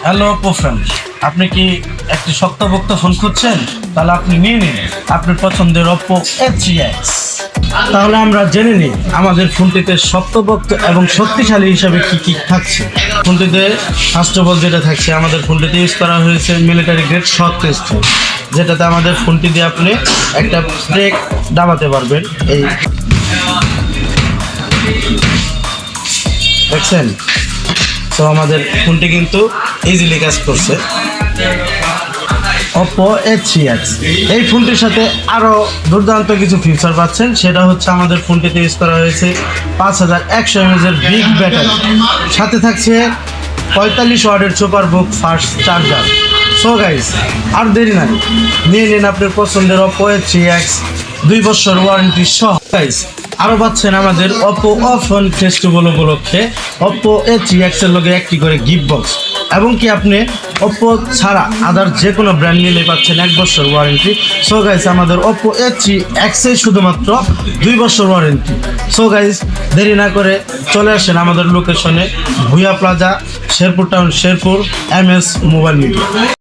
Hello Oppo friend, আপনি কি একটি শক্তপোক্ত ফোন খুঁজছেন? তাহলে আপনি নিয়ে নিন আপনার পছন্দের অপো A3X। তাহলে আমরা জেনে নিই আমাদের ফোনটিতে শক্তপোক্ত এবং শক্তিশালী হিসাবে কি কি থাকছে। ফোনটিতে ফার্স্ট অফ অল যেটা থাকছে, আমাদের ফোনটিতে ইউজ করা হয়েছে মিলিটারি গ্রেড শক টেস্টার, যেটাতে আমাদের ফোনটি দিয়ে আপনি একটা ব্রেক দাবাতে পারবেন। এই দেখছেন, তো আমাদের ফোনটি কিন্তু ইজিলি কাজ করছে। অপো A3X এই ফোনটির সাথে আরও দুর্দান্ত কিছু ফিচার পাচ্ছেন। সেটা হচ্ছে আমাদের ফোনটিতে ইউজ করা হয়েছে 5100 mAh এর বিগ ব্যাটারি, সাথে থাকছে 45 ওয়াটের সুপার বুক ফাস্ট চার্জার। সো গাইস, আর দেরি নাই, নিয়ে নিন আপনার পছন্দের অপো A3X 2 বছর ওয়ারেন্টি সহ। গাইস, আরও পাচ্ছেন আমাদের অপো ফোন ফেস্টিভ্যাল উপলক্ষে অপো A3X এর লগে একটি করে গিফট বক্স, এবং কি আপনি অপো ছাড়া আদার যে কোনো ব্র্যান্ড নিলে পাচ্ছেন 1 বছর ওয়ারেন্টি। সো গাইস, আমাদের অপো A3X এ শুধুমাত্র 2 বছর ওয়ারেন্টি। সো গাইস, দেরি না করে চলে আসেন আমাদের লোকেশনে, Bhuiya plaza, Sherpur town, Sherpur MS mobile media.